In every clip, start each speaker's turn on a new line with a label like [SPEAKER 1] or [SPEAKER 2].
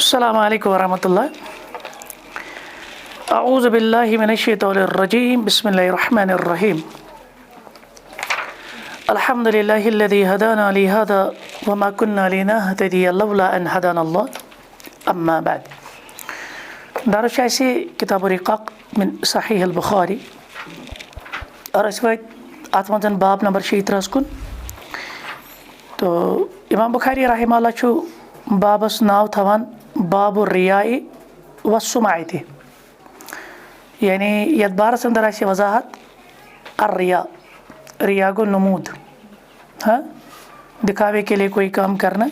[SPEAKER 1] अस्सलामु अलैकुम वरहमतुल्लाह। अऊज़ु बिल्लाहि मिनश्शैतानिर्रजीम। बिस्मिल्लाहिर्रहमानिर्रहीम। अल्हम्दुलिल्लाहिल्लज़ी हदाना लिहाज़ा वमा कुन्ना लिनहतदिया लौला अन हदानल्लाह। अम्मा बाद। दारुश ऐसी किताब रिक़ाक़ मिन सहीह अल-बुखारी और इस वक्त आत्मजन बाब नंबर 36 कुन। तो इमाम बुखारी रहमहुल्लाह छु बाबस नाव थवान बाबु रियाई व सुमायती, यानी यद बारस अंदर ऐसी वजाहत अर रिया को नमूद, हाँ, दिखावे के लिए कोई काम करना।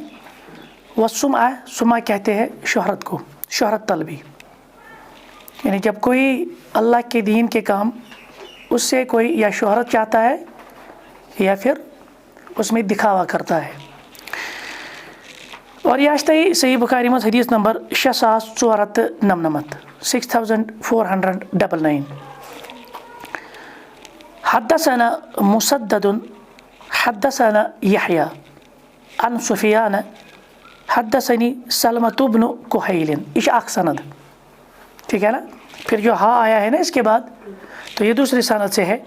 [SPEAKER 1] व सुमा कहते हैं शोहरत को, शोहरत तलबी, यानी जब कोई अल्लाह के दीन के काम उससे कोई या शोहरत चाहता है या फिर उसमें दिखावा करता है। और यह सही बुखारी में हदीस नंबर 6499 हद्दसना मुसद्ददुन हद्दसना यहया अन सुफियान हद्दसनी सलमतु इब्न कुहैलिन। इस सनद, ठीक है ना। फिर जो हाँ आया है ना इसके बाद, तो ये दूसरी सनद से है।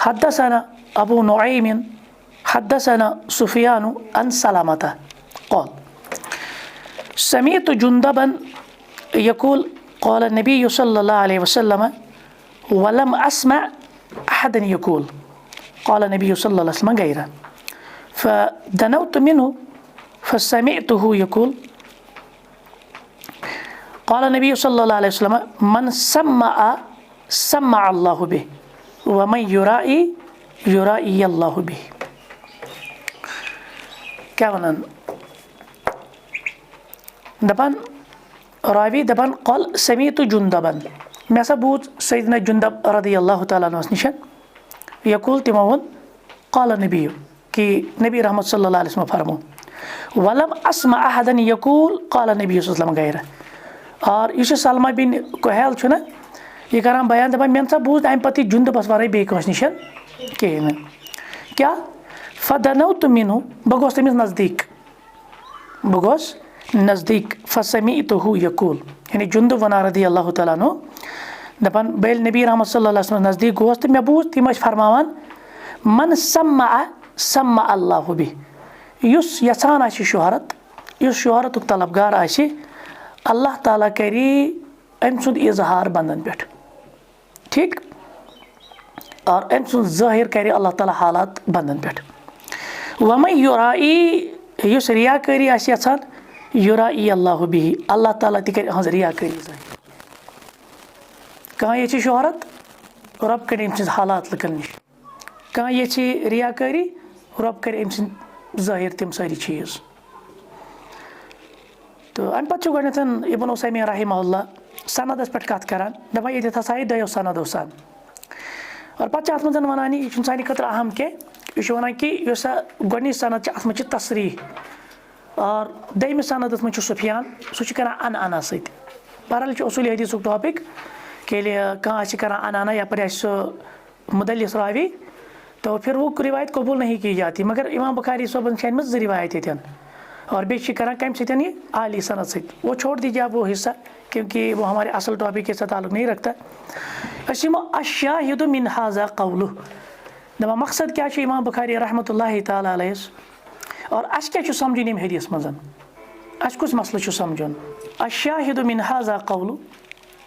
[SPEAKER 1] हद्दसना अबू नुईमिन हद्दसना सुफियान अन सलामता क़ाल समीअतु जुंदबन यक़ूल क़ाल नबी सल्लल्लाहु अलैहि वसल्लम वलम अस्मा अहदन यक़ूल क़ाल नबी सल्लल्लाहु अलैहि वसल्लम गैरा फदनौतु मिन्हु फसमिअतुहु यक़ूल क़ाल नबी सल्लल्लाहु अलैहि वसल्लम मन सम्मा अल्लाहु बिहि व मन युराई अल्लाहु बिहि। क्या वनन दपन रावी दपन क़ल समीअतु जुंदबन, मैं सा बूझ सैयदना जुंदब रज़ियल्लाहु तआला अन्हु निशन यक़ूल तिमोन क़ाल नबी कि नबी रहमत सल्लल्लाहु अलैहि वसल्लम फरमो वलम अस्मा अहदन यक़ूल क़ाल नबी सल्लल्लाहु अलैहि वसल्लम गैरा। और यह सलमा बिन कुहैल छु ना, यह करान बयान दपान मैं सा बूझ अम पति जुंदबस वराई बे कंस निशन कहें क्या फदनौतु मिन्हु बह गोस तमिस नज़दीक फसमिअतुहु यक़ूल, यानी जुंदब वना रज़ियल्लाहु तआला अन्हु दपान बेल नबी रहमत सल्लल्लाहु अलैहि वसल्लम नज़दीक गोस तो मैं बूझ तिम फरमावान मन सम्मा अल्लाहु बिहि, युस यसान आशि शोहरत, युस शोहरतुक तलबगार आशि अल्लाह ताला करी अम सुंद इजहार बंदन पे, ठीक, और अम सुंद ज़ाहिर करी अल्लाह ताला हालात बंदन पे। वमन युराई युस रियाकारी आशि यसान युराई अल्लाहु बिहि, अल्लाह ताला ति कर हज रियाकारी ज़ाहिर। कहाँ ये शोहरत रब कर अम सिंद हालात लुकन निश, कहाँ ये रियाकारी रब कर अम सिंद ज़ाहिर तम सारी चीज़। तो अम पे गन इब्न उसैमीन रहमहुल्लाह सनदस पे कत करान दपान ये हसा दो सनदों सान, और पे अत मन वन यह सान खतर अहम कह, यह वन कि गि सनद अत मे तसरीह और दम सनदस मे सुफियान सह कर अना सत। बहरहाल उसूल हदीसुक टॉपिक कि कहाँ अना या पर मुदल्लिस रावी तो फिर वो रिवायत कबूल नहीं की जाती, मगर इमाम बुखारी साहबन छान ज रिवायत ये और बेच कर कम सतन ये आली सनद सत। वो छोड़ दीजिए आप वो हिस्सा, क्योंकि वो हमारे असल टॉपिक के साथ ताल्लुक़ नहीं रखता। असिमो अशाहिदु मिन हाज़ा क़ौलुहु, दपा मकसद क्या इमाम बुखारी रहमतुल्लाहि तआला अलैहि और अस क्या समझन यम हदीस मजन, अस कुछ मसला समझन। अशाहिदु मिन हाज़ा क़ौलुहु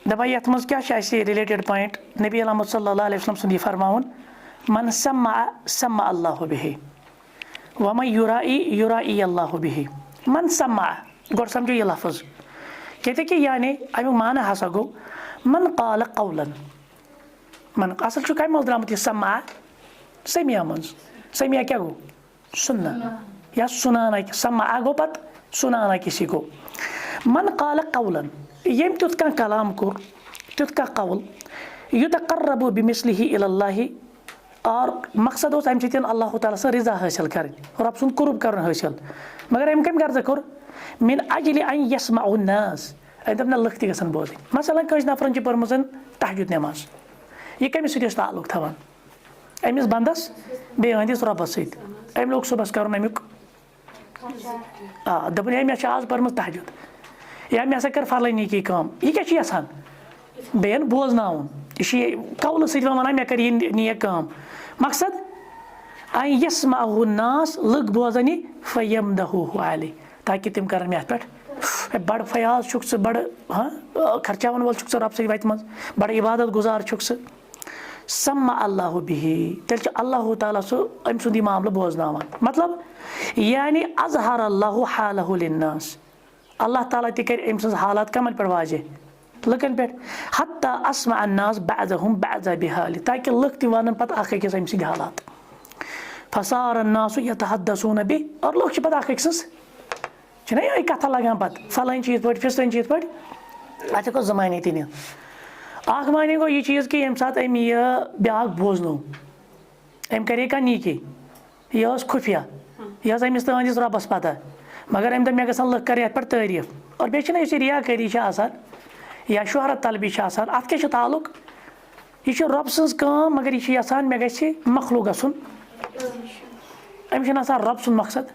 [SPEAKER 1] दपा ये मज क्या रिलेटेड पॉइंट नबी रहमत सल्लल्लाहु अलैहि वसल्लम सुन फरमावन मन सम्मा अल्लाहु बिहि व मन युराई अल्लाहु बिहि। मन सम्मा गोड समझो ये लफ्ज़ कहते कि यानी अमुक माना हसा गो मन क़ाल क़ौलन, मन असल कम मज द्रामत सम्मा समिया मज, समिया क्या गो सुनना या सुनाना, सम्मा गो पत सुनाना किसी को। मन क़ाल क़ौलन यम तुत का कलाम कोर तुत का कौल युतक़र्रबु बिमिस्लिहि इलल्लाहि, और मकसद अम सतन अल्लाह ताला से रिजा हासिल कर रब सुन कुर्ब कर हासिल, मगर अम कम गर्ज कोर मिन अजलि अन यस्मअ अन्नास अम लुक त गन बोज। मसलन कस नफरन पर्मज तहज्जुद नमाज, यह कमिस सत ताल्लुक थवान अमिस बंदस बे अहंदिस रबस सत, अम लोग सुबह कर अमुक दपन है मे आज पर्म तहजुद या मे हसा कर फलानी की काम यह क्या यसान बेन बोजनाउन यह कौल सत वन मे कर नेक काम मकसद आई यस्माहु नास लुक बोजन यह फयमदहु अलैह ताकि तिम कर मे पे बड़ फयाज छुक स बड़ खर्चावन वोल छुक स रब सत वत मज बड़ इबादत गुजार छुक स सम्मा अल्लाह बिही तेल अल्लाह ताला सो अम सुंद मामल बोजनावान मतलब यानी अजहर अल्लाह हालहु लिन्नास अल्लाह ताला ति कर अम सज हालात कमन पे वाजे लुकन पे हत्ता अस्मा अन्नास बअदहुम बअदा बिहाल ताकि लुक ति वन पत अख अकिस अम सद हालात फसार अन्नास यतहद्दसून बि और लोग पत अख अकिस छना ये कथा लगान पत फलान चीज पे फिस्लन चीज पे अच्छा को जमाने ति आख माने गो ये चीज़ कि यम सात अम यह ब्याह बोजनो अम करे का नीकी यह खुफिया यह अमिस तहदिस रबस पता मगर अम मे गसन लुक कर ये पे तारीफ और बेच रियाकारी या शोहरत तलबी अत क्या ताल्लुक यह रब सज काम मगर यह यसान मे गि मखलूक गसन अमिस रब सुन मकसद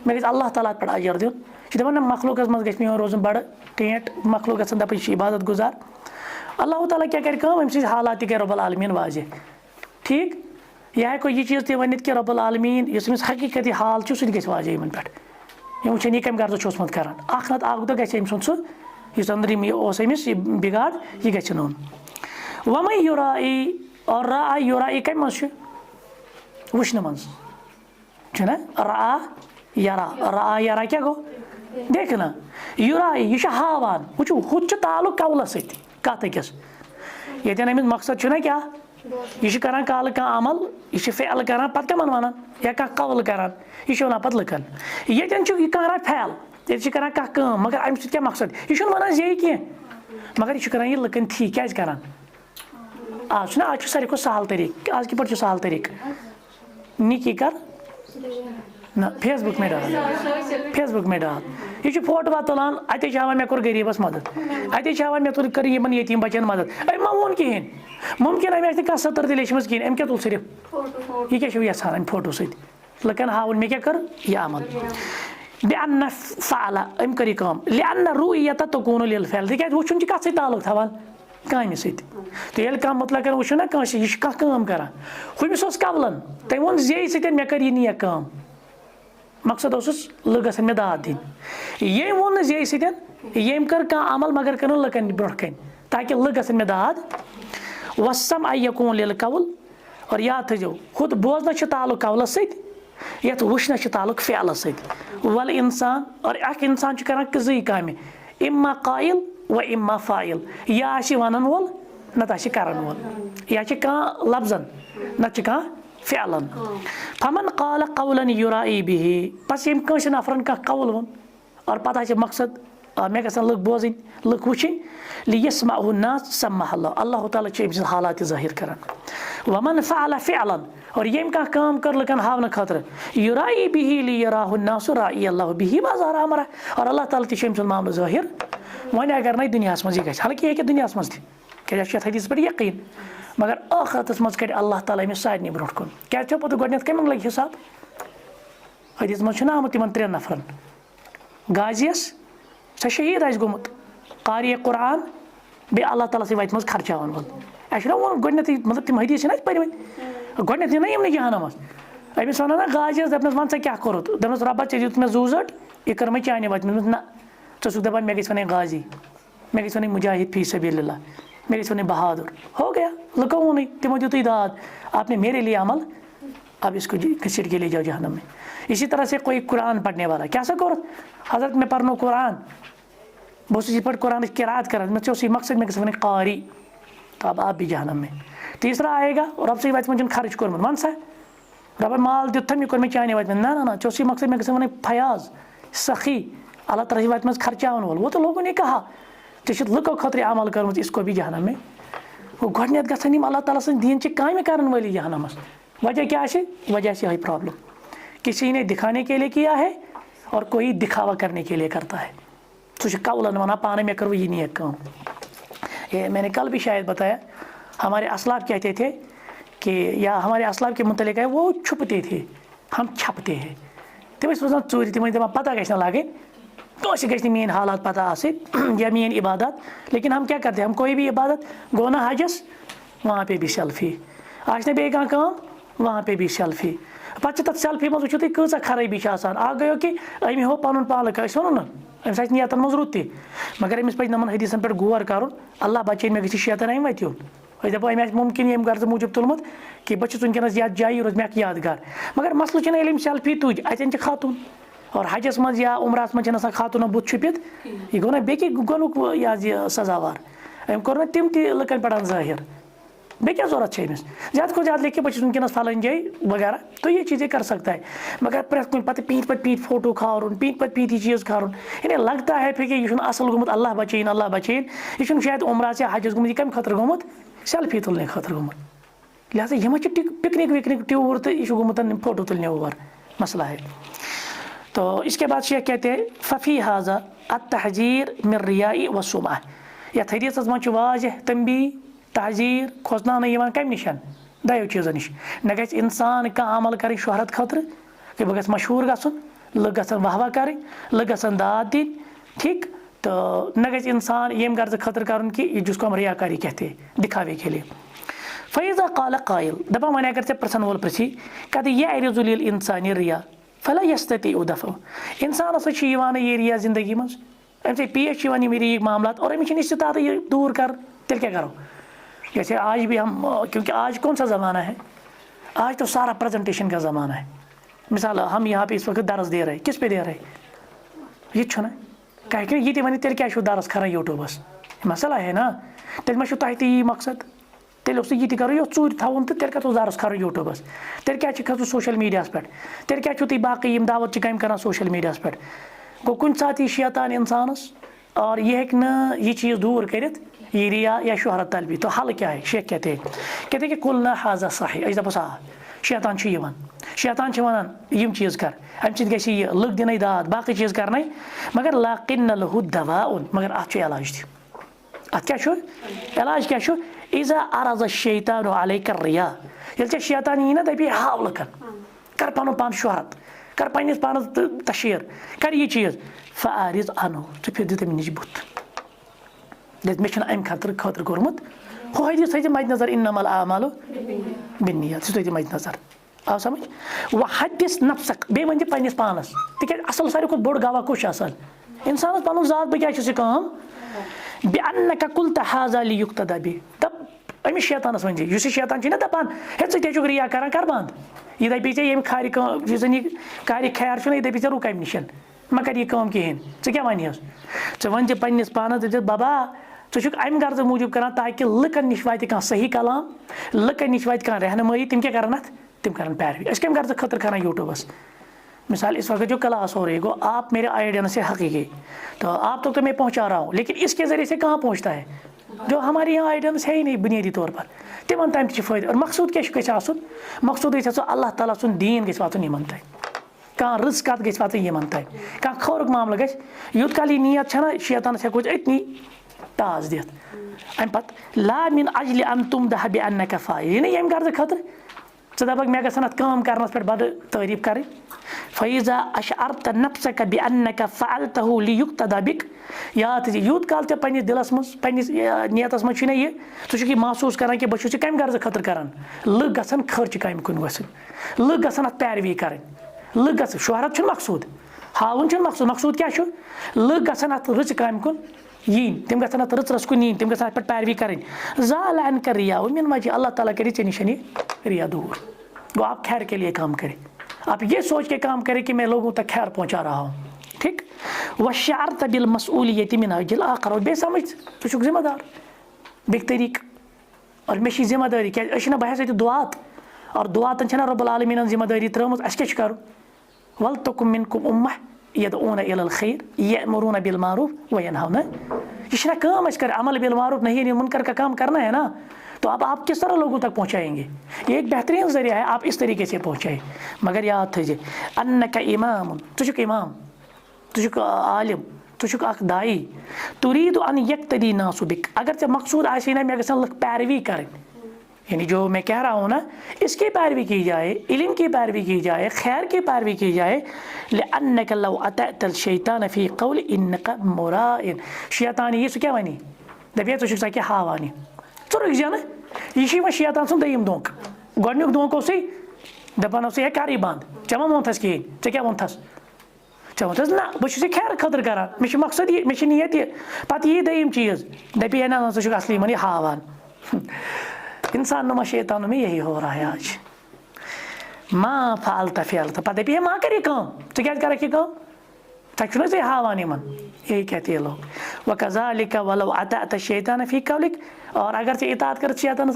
[SPEAKER 1] मे गि अल्लाह ताला पे अजर दिन दपान ना मखलूकस मज गि रोजन बड़ टेंट मखलूक गन दपान इबादत गुजार अल्लाह ताला क्या कर अम सद हालात कर रब्बुल आलमीन वाजे ठीक यह हेको यह चीज़ तह वनित कि रब्बुल आलमीन इस हकीकती हाल सह गि वाजे इन पे यह वुचन यह कम गर्ज ओसमुत कर अख नत अख दह गि अम सुन सह अंदरिम अमिस बिगाड़ यह गि नोन वमन युराई और रा युराई कम मज वुचन मज ना रा यरा क्या गो देखना युराई यह हावान वो हुत ताल्लुक कौल सत कत अकिस ये अमिस मकसद ना क्या यह कर कल कह अमल यह फ़ैल कर पे कमन वन या कह कौल कर यह वन पे लुकन ये कर फैल ये कर कह मगर अम क्या मकसद यह वन ये कह मगर यह कर यह लुकन ठीक क्या कर आज आज सारे को सहल तरीक आज कि सहल तरीक निकी कर ना फेसबुक में डाल यह फोटो तुलान अत हावान मे कोर गरीबस मदद अत हावान मे कर यतीम बचन मदद अम मा वोन कहें मुमकिन अमे कह सतर दिल कहें अम क्या तुल सिर्फ यह क्या यसान अम फोटो सत लुकन हावन मे क्या कर यह अमल बेअन्न फ़अल अम कर काम लिअन्न रुयत तकून लिल फ़अल तिक वुचन कत सत ताल्लुक थवान कामि सत तो ये कह मुतलक वुचो ना कह यह कह कर हुमिस कवलन तम वो जे सत मे कर यह नेक काम मकसद लुक गसन मे दाद दिन ये वो जे सम कर अमल मगर कर लुकन ब्रो कन ताकि लुक गसन मे दाद वसम यकून लिल कौल और याद थो हुत बोजना ताल्लुक कौल सत यथ वुचन ताल्लुक फ़ैल सत वल इंसान और अख इंसान कर कज़ी काम इम्मा कायल व इम्मा फ़ाइल या वन वोल नत करन वोल या कह लफ्जन नत कह फ़ैलन फमन काल कौलन युराई बिही बस यम कंस नफरन कह कौल वो और पता मकसद मे गसन लुक बोजन लुक वुचन लियस्माहु नास सम्माह अल्लाह ताला अम सद हालात ज़ाहिर कर वमन फ़अल फ़अलन और यम कह काम कर लुकन हावन खतर युराई बिही लियराहु नास राई अल्लाह बिही बाज़ार अमरा और अल्लाह ताला अम सद मामल ज़ाहिर वन अगर ना दुनिया मज यह हालांकि यह दुनिया मज क्या हदीस पे यकीन मगर आखरतस मज कर अल्लाह ताला अमिस सारे ब्रो कुन क्या पे गोडन कम लग हिसाब हदीस मज आमुत इन 3 नफरन गाजियस सह शहीद गोमुत कारी कुरान बे अल्लाह ताला सत वत खर्चावन वोल अस वो गोडनथ मतलब तम हदीस पढ़ गोडनथ ना यम जहानम अमिस वन ना गाजियस दपनस वन क्या कोरुत दपनस रब्बा ऐ दित मे जूजट यह कर मे चाने वत ना च दपान मे गई वन गाजी मे गई वन मुजाहिद फी सबीलिल्लाह मे गई वन बहादुर हो गया लुको वो नहीं तिमो दित दाद आपने मेरे लिए अमल अब इसको घसीट के ले जाओ जहन्नम में। इसी तरह से कोई कुरान पढ़ने वाला क्या सा कर हजरत में पढ़नो कुरान बहुत सी पढ़ कुरान किरात कर मकसद में वन कारी तो अब आप भी जहन्नम में। तीसरा आएगा रब से वत मन खर्च कोर्मुत वन सा रब माल दित मे कोर मे चाने वत ना ना चौसी मकसद में वन फयाज सखी अल्लाह ताला वत मज खर्चावन वोल वो तो लोगों ने कहा चे लुको खतर अमल कर्मुत इसको भी जहन्नम में। वो गोडनथ गसन अल्लाह ताला सं दीन ची काम करन वाली जहन्नमस वजह क्या है वजह से यही प्रॉब्लम किसी ने दिखाने के लिए किया है और कोई दिखावा करने के लिए करता है तो कौलन वना पाने में करो ये नहीं काम। ये मैंने कल भी शायद बताया हमारे असलाफ कहते थे कि या हमारे असलाफ के मुतलिक है वो छुपते थे हम छपते हैं तम रोजान चूर तम दपान पता गई लगे तो गई मेन हालात पता आसिन या मेन इबादत, लेकिन हम क्या करते हैं, हम कोई भी इबादत गो ना हजस वहाँ पे भी सेल्फी, आज बे काम वहाँ पे भी सेल्फी, पे तक सेल्फी मज वो कच खराबी गयो कि अमी हो पन पालक वो ना अम्स नियतन मज रुत मगर अमिस पे नमन हदीसन पे गौर कर अल्लाह बचे मे गि शैतान अम वत अस दपो अम मुमकिन यम गर्ज मूजूब तुलमुत कि बस वनकस ये जाय रोज मे यादगार, मगर मसल सेल्फी तुज अतन खातून और हजस मज या उम्रस मज खातून बुत छुपित यह गो ना बे गोनुक यह सजावार अम कोर तम तकन पे जाहिर बे क्या जरूरत है अमिस ज़्यादा को ज़्यादा लिखे बस वनकस फलान जाए वगैरह, तो ये चीज़ें कर सकता है, मगर प्रेथ कुछ पे पीट फोटो खारुन पीट ये चीज़ खारुन, यानी लगता है फिर कि यह असल गोमुत अल्लाह बचेन यह शायद उम्र से हजस गोमुत, यह कम खतर गोमुत सेल्फी तुलने खतर गोमुत, लिहाजा यह पिकनिक विकनिक टूर तो यह गोमुत फोटो तुलने ओवर मसला है। तो इसके बाद शेख कहते हैं फ़फ़ी हाजा अत्तहजीर मिन रियाई व सुमा, यथ हदीस मज वाज़ह तंबी तहजीर खोजन कम निश दो चीज़ों निश, न ग इंसान कह अमल कर शोहरत खतर कि बह गस मशहूर गसन, लुक गसन वाह वाह कर, लुक गसन दाद दिन, ठीक, तो न ग इंसान यम गर्ज खतर कर कि जिसको हम रियाकारी कहते हैं दिखावे के लिए। फ़ैज़ा काल कायल दपा वन अगर प्रसन वोल प्रसी कद यरिजुल इंसानी रिया फला यस्तती उदफ़ो, इंसान ये रिया जिंदगी मज अम पेश ये मामला और अमिस इस्तात ये दूर कर, तेल क्या करो। जैसे आज भी हम, क्योंकि आज कौन सा ज़माना है, आज तो सारा प्रेजेंटेशन का ज़माना है। मिसाल हम यहाँ पे इस वक्त दरस दे रहे, किस पे दे रहे, ये ना कहीं ये वन तेल क्या दरस खरान यूट्यूबस, मसला है ना, तेल मा तह यी मकसद, तेल ये करो यो चूर थवन तो तेल क्या दरस खरान यूट्यूबस, तेल क्या खसु सोशल मीडिया पे, तेल क्या तुम बाकी दावत कम कर सोशल मीडिया पे, गो कुछ सात यह शैतान इंसानस और यह ये चीज़ दूर कर ये रिया या शोहरत तलबी, तो हल क्या है, शेख कहते हैं कि कुल ना हाजा सही अस दपस आ शैतान शैतान वन यम चीज़ कर अम सह यह लुक दिन दाद बाकी चीज़ करना, मगर लाकिन लहु दवा मगर अत इलाज अत क्या इलाज क्या इज़ा अरज़ शैतान अलैका रिया, ये शैतान यी ना दपी हाव लुकन कर पन पान शोहरत कर पन्निस पानस तशहीर कर ये चीज़ फ़ारिज़ अनु तो फिर दित नश बुत मे अम खतर कोर्मुत हो हदीस थी मद्देनजर इन्नमल आमालु बिन्नियात सह थी मद्देनजर आव समझ व हदिस नफ्सक बे वन पन्निस पानस तिक असल सारे खुद बोड़ गवाह कुछ इंसान पन जात बह क्या बेअन्नक कुल्त हाजा लियुक्तदा बि दप अमिस शैतानस वन इस शैतान ना दपान हे चे रिया कर कर बंद यह दपी ये खारि यह खारि खैर यह दपी रुक अम निश मा कर यह कहें क्या वनस वन पन्निस पानस दप बाबा षुक अम गर्ज मूजूब कर ताकि लुकन नश वात कह सही कलाम लुकन नश वात कह रहनुमाई तम क्या कर तम कर पैरवी अस कम गर्ज खतर कर यूट्यूबस। मिसाल इस वक्त जो क्लास हो रही गो आप मेरे ऑडियंस से हकीकी, तो आप तो मैं पहुंचा रहा हूँ, लेकिन इसके ज़रिए से कहाँ पहुंचता है, जो हमारे यहाँ ऑडियंस है ही नहीं बुनियादी तौर पर तिमन तम फ़ायदा। और मकसूद क्या मकसूद अल्लाह ताला सुन दीन गि वातन यमन तक, कह रज कत गि वातन यमन तक, कह खौरुक मामला गि यूत काल यह नीयत छना शैतान हेको अतनी ताज दित अम पत ला मिन अजल अन तुम दह बेअन्नक फाइल ये यम गर्ज खतर दपक मे गन अत काम करनस पे बड़ तारीफ कर फ़ैज़ा अशअरत नफ्सक बेअन्नक फ़अलतहु लियुक्तदा बिक, याद यूत काल ते पन्निस दिलस मज पन्निस नियतस मज यह तुम महसूस कर कि बह कम गर्ज खतर कर लुक गसन खर्च कम कुन गसन लुक गसन अत पैरवी कर लुक गसन शोहरत मकसूद हावन मकसूद मकसूद क्या लुक गसन अत रच कम कुन यीन तम गसन अत रच कुन यीन तम गसन पे पैरवी कर ज़ाल अनक रिया मिन वजह अल्लाह ताला करे चे निश रिया दूर। वो आप खैर के लिए काम करें, आप ये सोच के काम करें कि मैं लोगों तक खैर पहुंचा रहा हूँ, ठीक। वशअरत बिल मसऊलियत मिन अजल आखर और बेसमझ तुम जिम्मेदार बेक तरीक और मे जिम्मेदारी क्या बह दुआत और दुआतन रब्बुल आलमीन जिम्मेदारी त्रमज अस क्या कर वल तकुम मिनकुम उम्मह यदऊना इलल खैर यअमुरूना बिल मारूफ व यनहौना, ये काम कर अमल बिल मारूफ नहीं मुनकर का काम करना है ना, तो अब आप किस तरह लोगों तक पहुँचाएंगे, ये एक बेहतरीन ज़रिया है, आप इस तरीके से पहुँचाए। मगर याद थी अन्नक इमाम तुझुक इमाम तुझुक आलिम तुझुक अख दाई तुरीद अन यक्तदी नासु बिक, अगर चे मकसूद आसी ना मे गसन लुक पैरवी कर यानी जो मैं कह रहा हूँ ना, इसकी पैरवी की जाए, इल्म की पैरवी की जाए, खैर की पैरवी की जाए। लिअन्नक लौ अतअतल शैतान फी क़ौल इन्नक मुराइन। शैतान ये क्या वनी दपे षिक सा हा वन च रुक जा यह शैतान सुन दयम धोख गोडनुक धोख दपान हे कर यह बंद चे मा वोनथस कहें चे क्या वोनथस चे वोनथस ना बहुत खैर खतर करान मे मकसद ये मे पे यह दयम चीज़ दपे ना च असली मन हावान। इंसान नुमा शैतान में यही हो रहा है आज। माँ फालता फैलता पता दपे माँ कर काम चे क्या कर काम तक चे हावान इन यही कहते हैं लोग। वकज़ालिक वलौ अतअत शैतान फी क़ौलिक। और अगर चे इताअत कर शैतान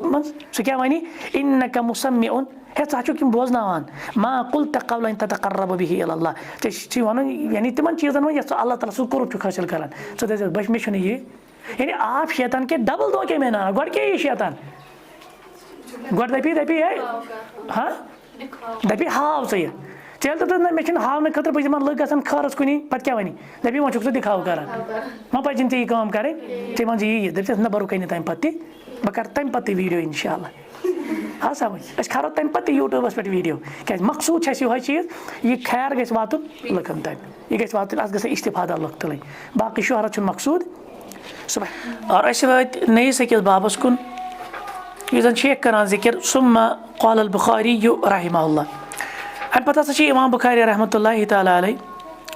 [SPEAKER 1] मन सह क्या वनी इन्नक मुसम्मिउन हे च बोजनावान मा क़ुल्त क़ौलन ततक़र्रबु बिही इलल्लाह चे वन यानी तिमन चीज़न ये अल्लाह ताला सु कुर्ब हासिल करान चे बस मे ये यानी आप शैतान के डबल धोखे में ना गोड क्या शैतान गोड दपी है हाँ दपी हाव चे चल तो मे हावन खतर बस लग ग खरस कुन पे क्या वन दपी वो छु दिखाव कर मा पन ये काम करें चे वन यी दपस ना बह रुक तम पे बह कर तम पे वीडियो इंशाल्लाह। हाँ समझ अस खरो तम पे यूट्यूबस पे वीडियो क्या मकसूद यह चीज़ यह खैर गि वातुन लुकन तम यह गि वातुन अस गई इस्तिफादा लुक तुल बाकी शोहरत मकसूद सुबह। और अस वात नयस अकिस बाबस कुन यह शेख कर जिक्र सुम्मा क़ाल अल बुखारी रहमहुल्लाह। अम पे इमाम बुखारी रहमतुल्लाहि तआला अलैह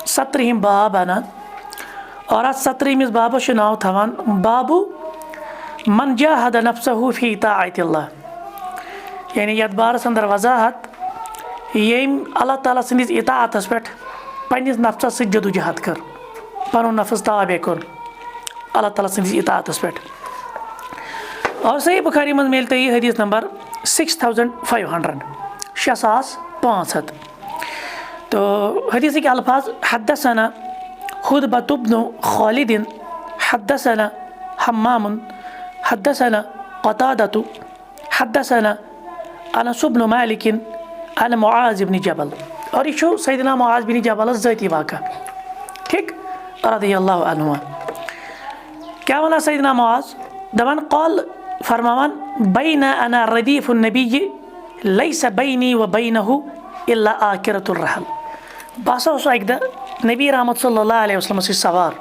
[SPEAKER 1] 17 बाब अनान और अत 17 बाबस नाव थवान बाबू मन जाहद नफ्सहु फी ताअतिल्लाह। यानी यथ बारस अंदर वजाहत यम अल्लाह ताला सन्दिस इताअतस पे पन्निस नफ्सस सत जदोजहद कर पनुन नफ्स ताबे कर अल्लाह ताला सन्दिस इताअतस पे। और सही बुखारी में मिलते ही हदीस नंबर 6500 6500। तो हदीस के अल्फाज हद्दसना खुदबत इब्न खालिद हद्दसना हम्माम हद्दसना क़तादतु हद्दसना अनस इब्न मालिक अन मुआज़ इब्न जबल। और यह सैयदना मुआज़ बिन जबल ज़ाती वाक़ा ठीक रज़ियल्लाहु अन्हु। क्या वना सैयदना मुआज़ दवन क़ाल फरमावन बैना अना रदीफ़ नबी लैस बैनी व बैनहु इल्ला आकिरतुर रहल। बस अक दह नबी रहमत सल्लल्लाहु अलैहि वसल्लम सवार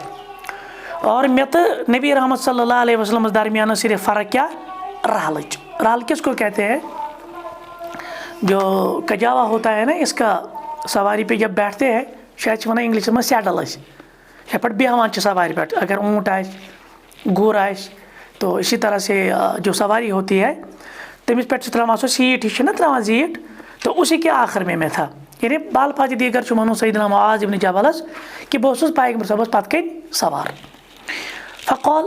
[SPEAKER 1] और मे तो नबी रहमत सल्लल्लाहु अलैहि वसल्लम दरमियान सिर्फ फ़र्क क्या रहल रहल किसको कहते हैं जो कजावा होता है ना इसका सवारी पे जब बैठते हैं शायद वन इंग्लिश में सैडल ये पे बेहवान सवारी पे अगर ऊँट आ गुर आ तो इसी तरह से जो सवारी होती है तमिस पे त्रावान सो सीट ही ना त्रावान जीट तो उसी के आखिर में मैं था। यानी बाल फाज दीगर वन सैयदना मुआज़ इब्न जबलस कि बह पैगंबर साहबस पत कन सवार फ़क़ाल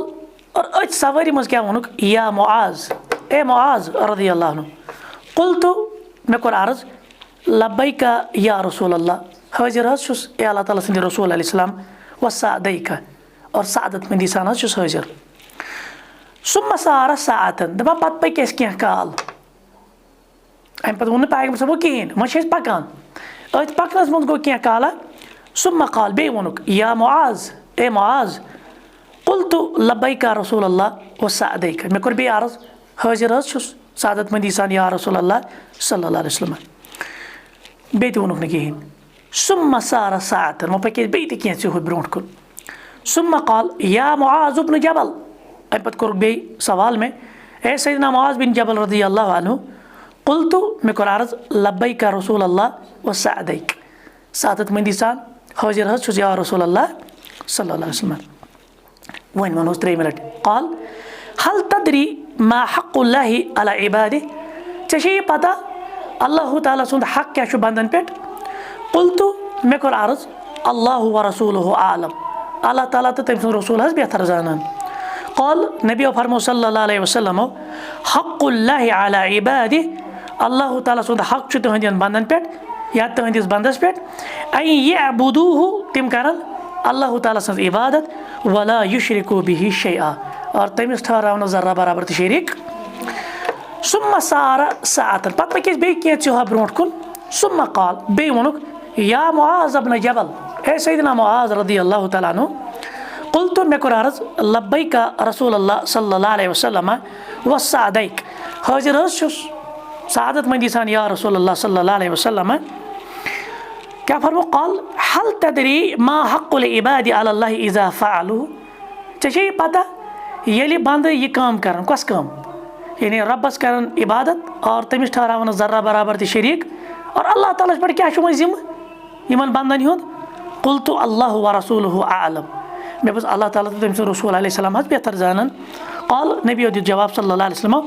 [SPEAKER 1] और अथ सवारी मज क्या वनुक या मुआज़ ए मुआज़ रज़ियल्लाहु अन्हु क़ुल्तु मे कोर अर्ज़ लब्बैका या रसूल अल्लाह हाजिर हस ए अल्लाह ताला सन्द रसूल अलैहिस्सलाम व सअदैका और सअदत मंदी सान हाजिर। सुम्मा सारा सातन दपा पत पक क्या काल अम पे वो पैगंबर साहब कहें वह पकान अथ पकनस मज गो क्या काला सुम्मा काल बे वनुक या मुआज़ ए मुआज़ क़ुल्तु लब्बैका रसूल अल्लाह व सअदैका मे कोर बे अर्ज़ हाजिर हस सअदत मंदी सान या रसूल अल्लाह सल्लल्लाहु अलैहि वसल्लम बे वनुक न कहें। सुम्मा सारा सातन वह पक बे क्या ब्रोह कुन सुम्मा काल या मुआज़ इब्न जबल अम पे कोर बे सवाल में ए सैयदना मुआज़ बिन जबल रज़ियल्लाहु अन्हु क़ुल्तु मे कोर अर्ज़ लब्बैका रसूल अल्लाह व सअदैक सअदत मंदी सान हाजिर हस या रसूल अल्लाह सल्लल्लाहु अलैहि वसल्लम। वन वनोस 3 मिनट क़ाल हल तदरी मा हक़्क़ुल्लाहि अला इबादिह चे पता अल्लाह ताला सुंद हक़ क्या बंदन पे। क़ुल्तु मे कोर अर्ज़ अल्लाहु व रसूलुहु आलम अल्लाह ताला तो तम सुंद रसूल हस बेहतर जानन। क़ाल नबी फरमो सल्लल्लाहु अलैहि वसल्लम हक़्क़ुल्लाहि अला इबादिह अल्लाह ताला सुंद हक़ तुहंदन बंदन पे या तुहंदिस बंदस पे अन यअबुदूहु तिम करन अल्लाह ताला सन्ज इबादत वला युशरिकू बिही शैआ और तमिस ठहरावन जर्रा बराबर तो शरीक। सुम्मा सारा सातन पत पकिस बे क्या ब्रोह कुन सुम्मा क़ाल बे वनुक या मुआज़ इब्न जबल ए सैयदना मुआज़ रज़ियल्लाहु तआला अन्हु क़ुल्तु मे कोर अर्ज़ लब्बैका रसूल अल्लाह सल्लल्लाहु अलैहि वसल्लम व सअदैक हाजिर सआदत मंदी सान या रसूलल्लाह सल्लल्लाहु अलैहि वसल्लम क्या फरमो क़ाल हल तदरी मा हक़्क़ुल इबादी अलल्लाह इज़ा फ़अलू चे पता ये बंद यह काम कर कस काम यानी रब्बस कर इबादत और तमिस ठहरावन ज़र्रा बराबर त शरीक और अल्लाह ताला पे क्या जिम्म इन बंदन हुंद कुल तो अल्लाह व रसूलुहु आलम मे बस अल्लाह ताला तो तम रसूल अलैहिस्सलाम बेहतर जानन क़ाल नबी दित जवाब सल्लल्लाहु अलैहि वसल्लम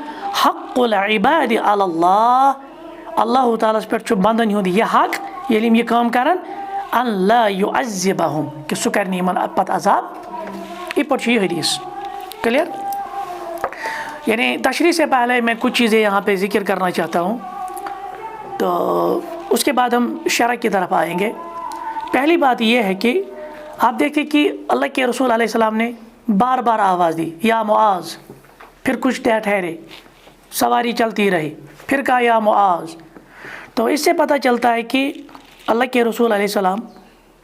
[SPEAKER 1] हक़्क़ुल इबादी अलल्लाह अल्लाह ताला पे बंदन हुंद यह हक ये यह काम कर अन ला युअज़्ज़िबहुम कि सह कर पत अज़ाब इत पे हदीस क्लियर। यानी तशरीह से पहले मैं कुछ चीज़ें यहाँ पे जिक्र करना चाहता हूँ, तो उसके बाद हम शरह की तरफ आएंगे। पहली बात यह है कि आप देखते कि अल्लाह के रसूल अलैहिस्सलाम ने बार बार आवाज़ दी या मुआज़, फिर कुछ ठहरे, सवारी चलती रही, फिर कहा या मुआज़। तो इससे पता चलता है कि अल्लाह के रसूल अलैहिस्सलाम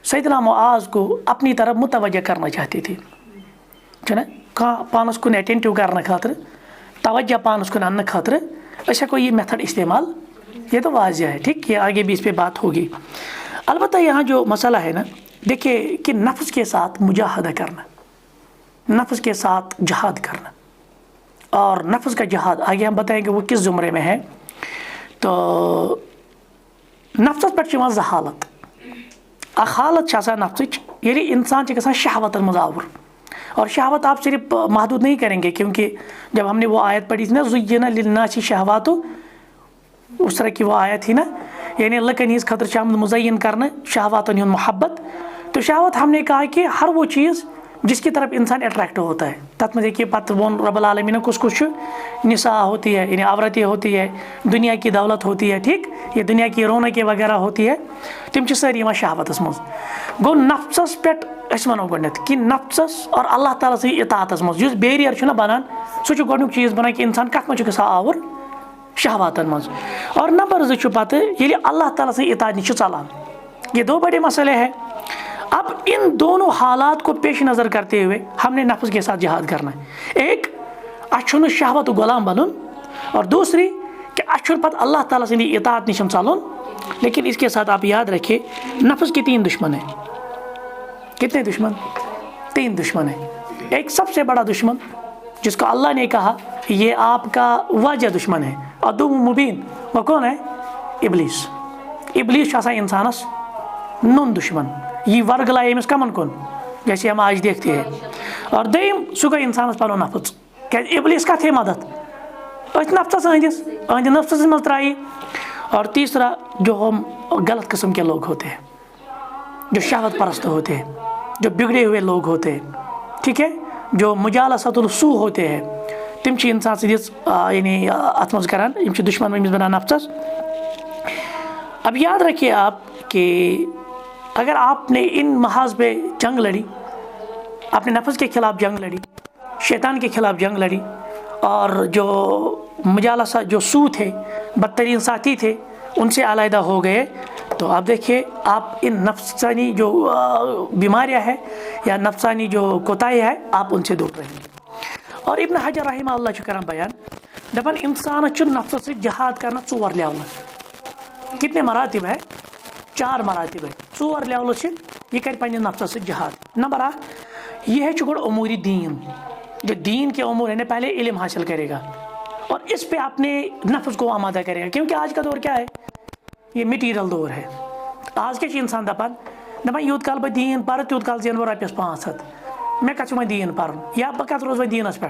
[SPEAKER 1] सैयदना मुआज़ को अपनी तरफ मुतवज्जह करना चाहती थी, है ना, कहाँ पानस कुन अटेंटिव करने खातिर, तवज्जो पानस कुन अन्ने खातिर ऐसा कोई ये मेथड इस्तेमाल, ये तो वाज़िह है, ठीक, ये आगे भी इस पर बात होगी। अलबत्ता यहाँ जो मसला है ना, देखिए कि नफ्स के साथ मुजाहदा करना, नफ्स के साथ जहाद करना, और नफ्स का जहाद आगे हम बताएंगे वो किस ज़ुमरे में है। तो नफ्स पे जहालत अख हालत नफ्स ये इंसान गसान शहवतन मज़ावर, और शहवत आप सिर्फ महदूद नहीं करेंगे, क्योंकि जब हमने वो आयत पढ़ी थी ना ज़ुय्यिना लिन्नासि शहवातु, उस तरह की वो आयत थी ना, यानी लकन हज खतर शाम मुज़य्यन करना शहवातन हुन मोहब्बत। तो शहवत हमने कहा कि हर वो चीज़ जिसकी तरफ इंसान अट्रैक्ट होता है, तथ में देखिए पत वो रब्बुल आलमीन कुछ कुछ निसा होती है, यानी आवरतें होती है, दुनिया की दौलत होती है, ठीक, ये दुनिया की रौनकें वगैरह होती है, तम सारी शहवतस मज गो नफ्सस पे वनो गोडनेथ कि नफ्सस और अल्लाह ताला से इताअतस मज जुस बैरियर बनान सह गोडनुक चीज़ बनान कि इंसान कत मज गसान आवर शहवातन मज। और नंबर 2 पत ये अल्लाह ताला से इताअत निश चलान, ये दो बड़े मसले हैं। अब इन दोनों हालात को पेश नज़र करते हुए हमने नफ्स के साथ जिहाद करना है। एक अच्छुन शहवत गुलाम बनून, और दूसरी कि अच्छुन पत अल्लाह ताला से इताअत निशम चलून। लेकिन इसके साथ आप याद रखिए नफ्स के 3 दुश्मन हैं। कितने दुश्मन? 3 दुश्मन हैं। एक सबसे बड़ा दुश्मन जिसको अल्लाह ने कहा ये आपका वाजिह दुश्मन है, अदु मुबीन, वो कौन है? इब्लीस। इब्लीस इंसानस नुन दुश्मन, ये वर्ग लाए अमिस कमन कुन, जैसे हम आज देखते हैं। और दम सह गई इंसानस पनो नफ्स, क्या इब्लीस कत है मदद अथ नफ्सस अहद नफ्सस मज त्राई। और तीसरा जो हम गलत किस्म के लोग होते हैं, जो शहवत परस्त होते हैं, जो बिगड़े हुए लोग होते हैं, ठीक है, जो मुजालसतुल सू होते हैं, तम इंसान यानी अत मज करान दुश्मन अमिस बनान नफ्सस। अब याद रखिए आप कि अगर आपने इन महाज पे जंग लड़ी, अपने नफ्स के खिलाफ जंग लड़ी, शैतान के खिलाफ जंग लड़ी, और जो मुजालसा जो सू थे, बदतरीन साथी थे, उनसे अलहदा हो गए, तो आप देखिए आप इन नफ्सानी जो बीमारियां हैं या नफ्सानी जो कोताही है आप उनसे दूर रहेंगे। और इब्न हजर रहमहुल्लाह छु करन बयान दपन इंसान छु नफ्स से जहाद करना 4 लेवल, कितने मरातिब है? 4 मरातिब है, 4 लेवल से ये कर पन्ने नफ्स से जहाद। नंबर 1 ये है चुगड़ उमूरी दीन, जो दीन के उमूर है पहले इल्म हासिल करेगा और इस पे अपने नफ्स को आमादा करेगा, क्योंकि आज का दौर क्या है? ये मटीरियल दौर है। आज के इंसान दपान दपान यूत काल बह दीन पर तूत काल जेन रॉपियस 500 मैं कत दीन पर या बह कत रोज दीनस पे।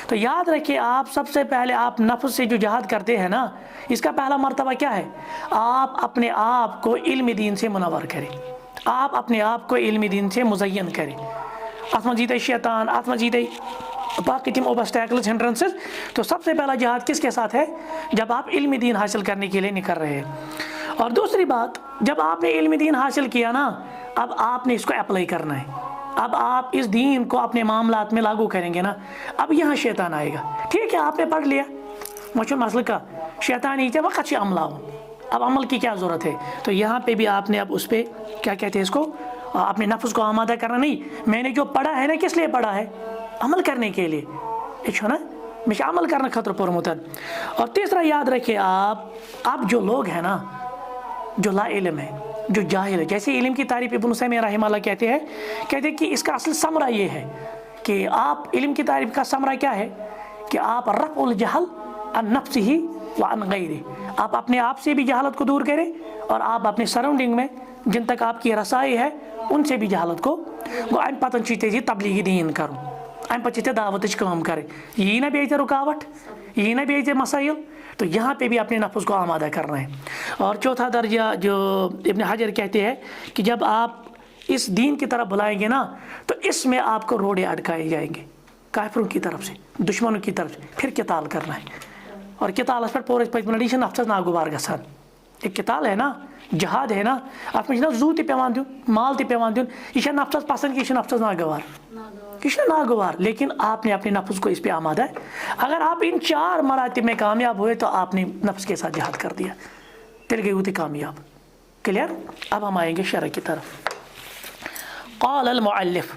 [SPEAKER 1] तो याद रखिए आप सबसे पहले आप नफ्स से जो जहाद करते हैं ना, इसका पहला मर्तबा क्या है? आप अपने आप को इल्म दीन से मुनव्वर करें, आप अपने आप को इल्म दीन से मुज़य्यन करें। अत में जीते शैतान, अत में जीते बाकी टीम ओबस्टैकल्स हिंड्रेंसेस। तो सबसे पहला जहाद किसके साथ है? जब आप इल्म दीन हासिल करने के लिए निकल रहे हैं। और दूसरी बात, जब आपने इल्म दीन हासिल किया ना, अब आपने इसको अप्लाई करना है, अब आप इस दीन को अपने मामलात में लागू करेंगे ना, अब यहाँ शैतान आएगा। ठीक है, आपने पढ़ लिया मशहूर मसल का शैतान ही थे वक़्त से अमला हो, अब अमल की क्या ज़रूरत है? तो यहाँ पे भी आपने अब उस पर क्या कहते हैं इसको, अपने नफ्स को आमादा करना। नहीं, मैंने जो पढ़ा है ना, किस लिए पढ़ा है? अमल करने के लिए, अच्छा ना, मे अमल करने खतर पोरमुत। और तीसरा याद रखिए आप जो लोग हैं ना, जो ला इल्म है, जो जाहिल है, जैसे इल्म की तारीफ इब्न उसैमीन रहमतुल्लाह कहते हैं कि इसका असल समरा ये है कि आप इल्म की तारीफ का समरा क्या है कि आप रफ़उल जहल अन नफ्सिही व अन गैरिही, आप अपने आप से भी जहालत को दूर करें और आप अपने सराउंडिंग में जिन तक आपकी रसाई है उनसे भी जहालत को गो अम पतन चीज़ तबलीगी दीन करूँ, अम पे दावत काम करें, यही ना बेचते रुकावट, यही ना बेचते मसाइल, तो यहाँ पे भी अपने नफ्स को आमादा करना है। और चौथा दर्जा जो इब्न हजर कहते हैं कि जब आप इस दीन की तरफ बुलाएंगे ना तो इसमें आपको रोड़े अटकाए जाएंगे काफिरों की तरफ से, दुश्मनों की तरफ से, फिर किताल करना है। और किताल पर पोर पे नफ्स नागुवार गसान, एक किताल है ना, जहाद है ना, अत में जू पेवान दिन, माल पेवान दिन, यह नफ्स पसंद कि नफ्स नागवार, यह नागवार, लेकिन आपने अपने नफ्स को इस पे आमादा है। अगर आप इन 4 मरातब में कामयाब हुए तो आपने नफ्स के साथ जहाद कर दिया, तिल गई होती कामयाब। क्लियर? अब हम आएंगे शरअ की तरफ। क़ाल अल मुअल्लिफ,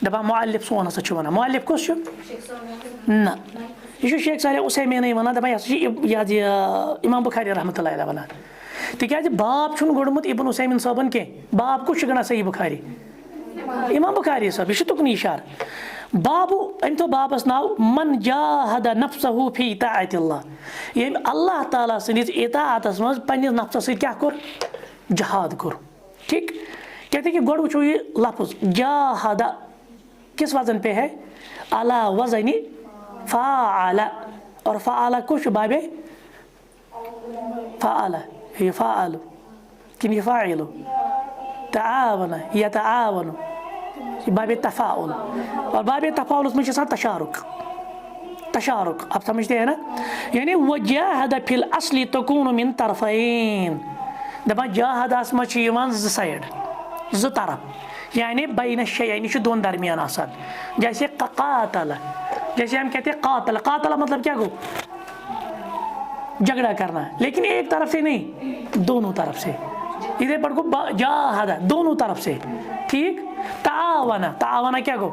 [SPEAKER 1] दपा मुअल्लिफ सोन हसा वन, मुअल्लिफ कुछ ना, यह शेख सालिह उसैमीन वन, दपा यह इमाम बुखारी रहमतुल्लाह अलैह वन, तिकाज बाब गोड़मुत इब्न उसैमीन साहबन के, बाब कुछ गना सही बुखारी, इमाम बुखारी साहब, यह तुकनी इशार बाबू अम तो बाबस नाव मन जाहद नफ्सहु फी इताअतिल्लाह, ये अल्लाह ताला सनिस इताअतस मज पन्निस नफ्स सहित क्या कोर, जहाद कोर। ठीक, कहते कि गोड़ वुचो ये लफ्ज जाहद किस वजन पे है, अला वजनी फ़ाअला, और फ़ाअला कुछ बाबे फ़ाअला, ये फ़ाअलु किन ये फ़ाइलु, तआवना यतआवनु बाबे तफ़ाउल, और बाबे तफ़ाउल उसमें साथ तशारुक, तशारुक आप समझते हैं ना, यानी वजाहद फिल असली तकून मिन तरफ़ैन, दपा जाहद आसमा ज साइड, ज तरफ, यानी बैन शयैन, यह दोन दरमियान आसान, जैसे क़ातल, जैसे हम कहते हैं क़ातल, क़ातल मतलब क्या गो, झगड़ा करना, लेकिन एक तरफ से नहीं, दोनों तरफ से, इधर पर को जाहदा दोनों तरफ से। ठीक, तावना, तावना क्या गो,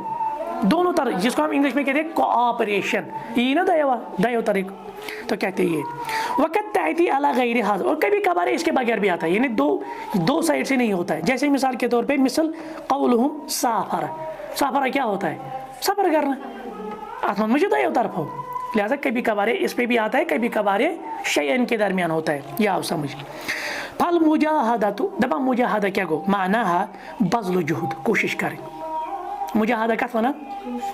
[SPEAKER 1] दोनों तरफ, जिसको हम इंग्लिश में कहते हैं कोऑपरेशन, ये ना दयो तरीक, तो कहते हैं ये वक़्त ताइती अला गैरि हाज़िर, और कभी कभार इसके बगैर भी आता है, यानी दो साइड से नहीं होता है। जैसे मिसाल के तौर पे मिसल क़ौलुहुम साफ़र, साफ़र क्या होता है, सफ़र करना, आसमान मुझे दयो तरफ हो, लिहाजा कभी कभार इस पे भी आता है, कभी कभार शयन के दरमियान होता है, यह आप समझ। फल मुजाहदतु, दबा मुजाहदा क्या गो, माना है बज़्ल जुहद, कोशिश करें, मुजाहदा कत वना,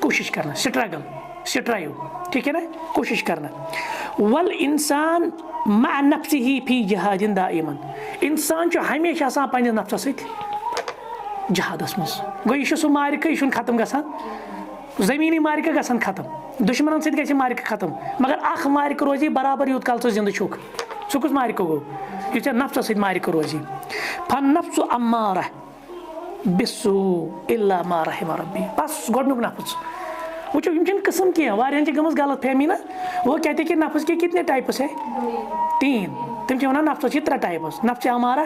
[SPEAKER 1] कोशिश करना, स्ट्रगल, स्ट्राइव, ठीक है ना, कोशिश करना। वल इंसान मा नफ्सिही फी जहादिन दाइमन, इंसान जो हमेशा आसान पन्निस नफ्सस सहित जहादस मज, गो यह सह मारिका, यह खत्म गसान, ज़मीनी मारिका गसान खत्म, दुश्मनन सहित गژھِ मारिका खत्म, मगर अख मारिका रोजी बराबर यूत काल जिंद छुक, सह कुछ मारिका गो, यह नफ्स सहित मारिका रोजी। फन नफ्सु अम्मारा बिस्सू इल्ला मा रहिम रब्बी, बस गोडनुक नफ्स वुचो यम किस्म की वारियन गमस गलत फहमी ना, वो कहते कि नफ्स के कितने टाइप्स है, 3, तुम वन नफ्स 3 टाइप्स, नफ्स अमारा,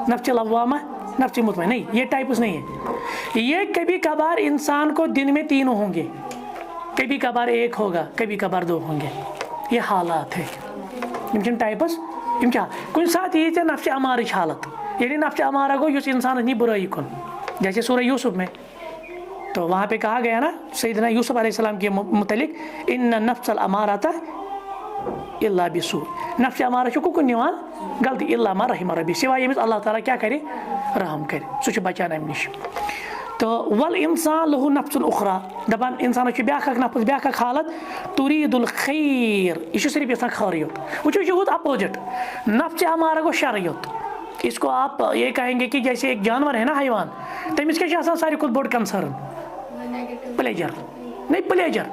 [SPEAKER 1] नफ्स लव्वामा, नफ्स मुतमईन, नहीं ये टाइप्स नहीं है, ये कभी कभार इंसान को दिन में 3 होंगे, कभी कभार 1 होगा, कभी कभार 2 होंगे, ये हालात है, यम टाइप्स, यम क्या कुछ साथ ये नफ्स अमारिच हालत, यानी नफ्स अमारा गो युस इंसान नहीं बुराई कुन, जैसे सूरह यूसुफ में तो वहाँ पे कहा गया ना सैयदना यूसुफ अलैहिस्सलाम के मुतलिक, इन्ना नफ्सल अमारता इल्ला बिसू, नफ्स अमारा कुकुन निवान गलती, इल्ला मा रहिम रब्बी, सिवाय यमिस अल्लाह ताला क्या करे, रहम करे, सह बचाना अमि निश। तो वल इंसान लहु नफ्सुन उखरा, दपान इंसान ब्याख नफ्स, ब्याख हालत, तुरीदुल खैर, यह सिर्फ यसान खैर योत, वुचो यह अपोजिट, नफ्स अमारा गो शर योत, इसको आप ये कहेंगे कि जैसे एक जानवर है ना, हैवान, तमिस क्या सारी कुछ बोर्ड कंसर्न, प्लेजर, नहीं प्लेजर,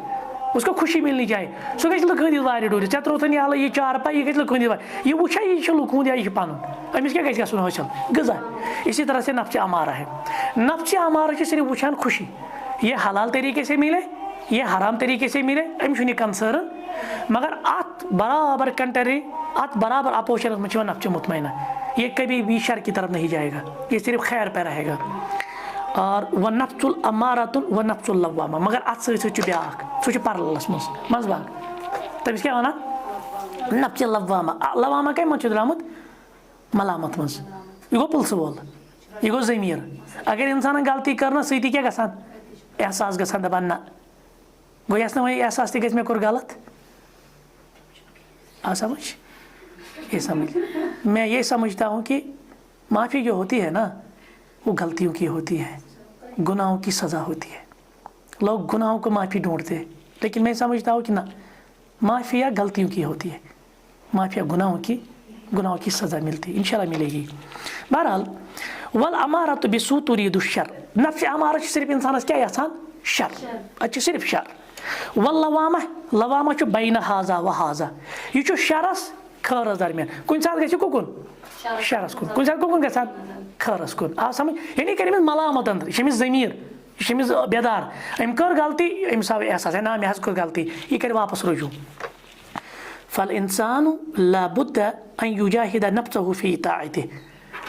[SPEAKER 1] उसको खुशी मिलनी चाहिए, सह गई लुक वार डूर, ऐ त्रोथन यह यह चारपाई, यह गई लुक वार, यह वुछा यह लुक यह पन, अमिस क्या गई हासिल गज़ा। इसी तरह से नफ्स अमारा है, नफ्स अमारा सिर्फ वुछान खुशी, ये हलाल तरीके से मिले, ये हराम तरीके से मिले, अमिस कंसर्न, मगर अत बराबर कंट्री, अत बराबर अपोजिशन में नफ्स मुतमईना, ये कभी भी शर की तरफ नहीं जाएगा, ये सिर्फ खैर पे रहेगा। और व नफ्सुल अमारातुन व नफ्सुल लव्वामा, मगर अत सह ब्याख, सह परलस मज भाग, तमिस क्या वनान नफ्स लवामा लवामा कम मन द्रामुत मलामत मज यह गो पुलस वोल यह गो ज़मीर अगर इंसान गलती करना सती क्या गसान एहसास गसान दपान ना गो यस ना वही एहसास ती मे कोर गलत आ समझ ये समझ मैं ये समझता हूँ कि माफ़ी जो होती है ना वो गलतियों की होती है, गुनाहों की सज़ा होती है। लोग गुनाहों को माफ़ी ढूंढते हैं, लेकिन मैं समझता हूँ कि ना, माफ़िया गलतियों की होती है, माफ़िया गुनाहों की सज़ा मिलती है, इंशाल्लाह मिलेगी। बहरहाल वल अमारत बिसू तुरीदु शर नफ्स अमारत सिर्फ इंसानस क्या आसान शर अच्छे सिर्फ शर वल लवामा बैन हाजा व हाजा यह शरस खरस दरमियान कुन सात गि कुकुन शरस कुन कुन सात कुकुन गसान खरस कुन आ समझ यानी कर मलामत अंदर यह ज़मीर यह बेदार अम कर गलती अमिस आव एहसास है ना मे कर गलती यह कर वापस रुजू फल इंसान लाबुद्द अन युजाहिद नफ्सहु फी ताअतिह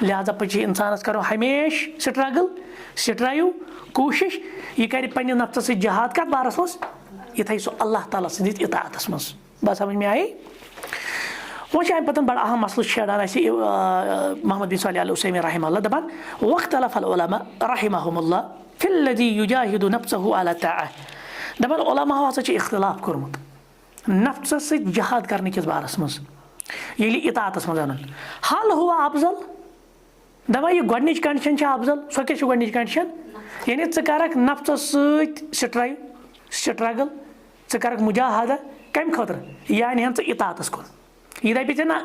[SPEAKER 1] लिहाजा पे इंसानस करो हमेश स्ट्राइव कोशिश यह कर पन्ने नफ्स से जहाद कत बारस मज यह थी सो अल्लाह ताला सदिस इताअतस मज बस समझ में आई। वो पे बड़ा अहम मसल छेड़ान मोहम्मद बिन सालिह अल उसैमीन रहमहुल्लाह दपान वख्तलफ़ल उलमा रहमहुमुल्लाह फिल्लज़ी युजाहिदु नफ्सहु अला ताअह दपान उलमाओ हसा इख्तिलाफ कोरमुत नफ्स से जहाद करने किस बारस मज ये इताअतस मज अन हल हुआ अफजल दपा यह गोडनिच कंडीशन अफजल सो क्या गोडनिच कंडीशन यानी क नफ्स स्ट्राइव स्ट्रगल क मुजाहदा कम खतर यानी हाँ इताअतस कुन यह दपि ना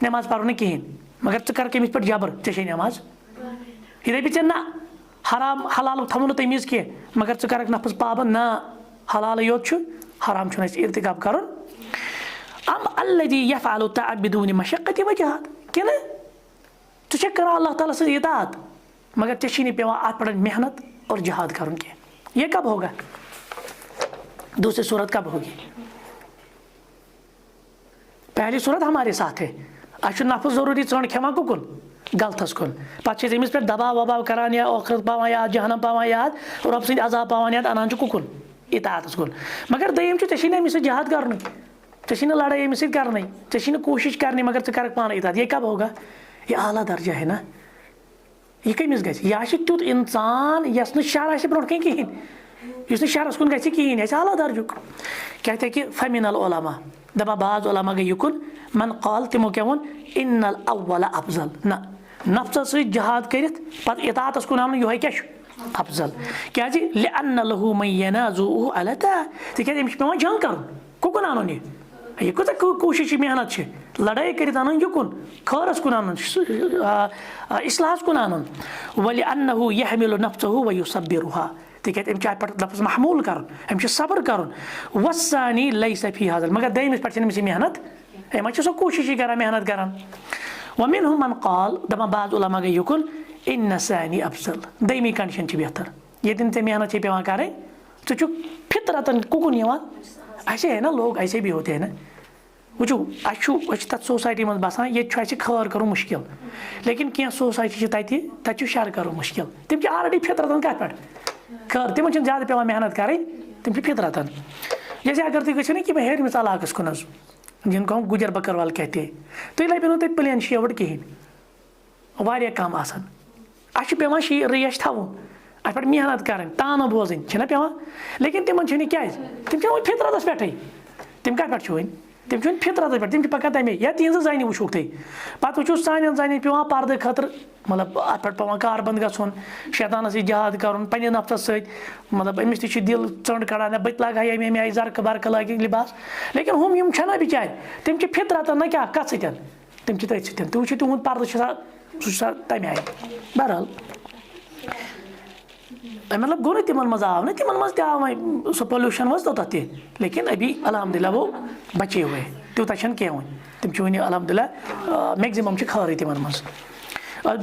[SPEAKER 1] नमाज पढ़ो ना कहें मगर कर कमिस पे जबर ऐसे नमाज यह दपि ना हराम हलाल थमो ना तमीज कह मगर कर नफ्स पाबंद ना हलाल योत हराम इर्तिकाब कर अम अल्लज़ी यफ़अलु ताअत बिदून मशक्क़त व जहाद कि चे कर अल्लाह ताला से इताअत मगर चे पे अत पे मेहनत और जहाद कर ये कब होगा दूसरी सूरत कब होगी पहली सूरत हमारे साथ है अच्छु नफ्स जरूरी चढ़ खेमा कुन गलतस कुन पे अमिस पे दबाव वबाव करान या औखरत पावान याद जहनम पावान याद रब सद अजाब पावान याद अनान कुन इताअतस कुन मगर दयम चे अमिस जहाद कर चे लड़ाई अमिस कर चे कोशिश करनी मगर कर पान इताअत ये कब होगा ये आला दर्जा है ना यह कमिस गह तुत इंसान यस शर ब्रो कहें इस शरस कुन गहें यह आला दर्जुक कहते कि फमिनल उलमा दपा बाज उलमा गई युकुन मन काल तिमो क्या वोन इन्नल अव्वल अफजल ना नफ्स से जहाद करित पत इताअतस कुन आन यह क्या अफजल क्या लिअन्न लहु मन यनाजुहु अला ताअह तिक अमिस पेवान जंग कर कुन आन यह कत कोशिश मेहनत लड़ाई कर अन युकुन खरस कुन आन इस्लाहस कुन आन वलिअन्नहु यहमिलु नफ्सहु व युसब्बिरुहा तिक पे लफ्ज महमूल कर सब्र कर वसानी लैस फी हाज़ल मगर दयमिस पे मेहनत अम सो कोशिश कर मेहनत कर वमिनहुम मन काल दपा बाज उलमा गई युकुन इन सानी अफजल दयमी कंडीशन बेहतर ये मेहनत पेवान करें चु फितरतन कुकुन ऐसे है ना लोग ऐसे भी होते हैं ना वो तथ सोसाइटी मज बसान ये खर कर मुश्किल लेकिन क्या सोसाइटी तत शर कर मुश्किल तम ऑलरेडी फितरतन कत पे खर तिम ज्यादा पेवान मेहनत करें तम फितरतन जैसे अगर तुम गो ना कि हेरमिस इलाकस कुन जिनको हम गुजर बकरवाल कहते हैं तो लबे ना तक प्लेन शेवट कहें वारिया कम आसान पेवान रेश थवन अत पे मेहनत करें ताना बोजन पेवान लेकिन तिम क्या तम फितरतस पे तम कत पे वन तम फितरत पे तम पकान तमें या तिज जन वो तुम पे वो सान जन पेवान पर्द खतर मतलब अत पे पे कारबंद गन शैतान जहाद कर पे नफ्स मतलब अमिस दिल चंड कड़ान बत लगा अमे आई जरक बरक लगे लिबास लेकिन हम यम ना बिचार तम फितरत ना क्या कत सत तम तथ सत तुम तुहद पर्द सह तमें आई बहरहाल मतलब गो ना तिमन मज आव ना तिमन मज आव सो पोल्यूशन वज तोत लेकिन अभी अल्हम्दुलिल्लाह वो बचे हुए तूत कह वन तम वन अल्हम्दुलिल्लाह मैक्सिमम खर तिमन मज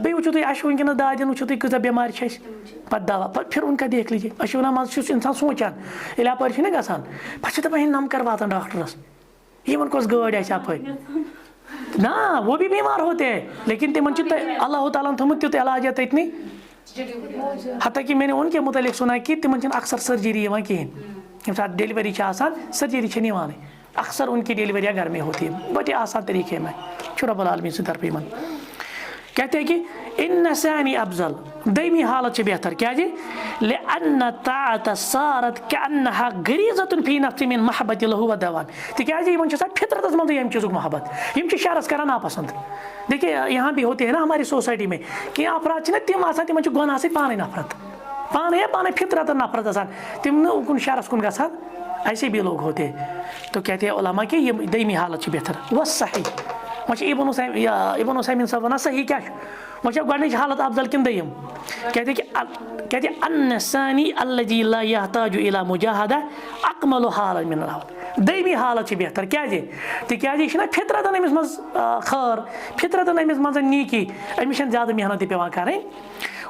[SPEAKER 1] बे वो तुम वनकस दादन वो तुम कत बेमार पे दवा पे फिर उनका देख लीजिए अशुना मज इंसान सोचान ये अपर ना गसान पे दपान नम कर वातान डॉक्टरस इन कस गाड़ अप ना वो भी बीमार होते हैं लेकिन तिमन अल्लाह ताला थोमुत तुत इलाज तथनी हती कि मैंने उनके मुतालिक सुना कि तिमन अक्सर सर्जरी कहें ये साथ डिलीवरी सर्जरी अक्सर उनकी डिलीवरियाँ घर में होती है, बड़े आसान तरीके में, रब्बुल आलमीन से तरफ ईमान। कहते हैं कि इन सानी अफजल, दयमी हालत से बेहतर क्या जी, लिअन्न ताअत सारत कअन्नहा गरीज़तुन फी नफ्सि मिन महब्बति लहु व दवान। तिकाज यमन फितरत मंद यम चीज़ुक मोहब्बत, यम शहरस कर नापसंद। देखिए यहाँ भी होते हैं ना हमारी सोसाइटी में कि अफराद तिम आसान तिमन गुनाह से पाने नफरत, पाने फितरत नफरत आसान, तिम उन शहरस कुन गसान, ऐसे भी लोग होते हैं। तो कहते हैं उलमा कि ये दयमी हालत से बेहतर वह सही। वह इब्न उसैमीन साहब वनान सही क्या वह गॉडनिच हालत अफजल किन दयम। कहते अन्न सानी अल्लज़ी ला यहताजु इला मुजाहदा अकमलु हालन मिन अल-अव्वल। दयमी हालत से बेहतर क्या तिकाज यह फितरत अमिस मज खैर, फितरत अमिस मज नीकी, अमिस ज़्यादा मेहनत पेवान करें।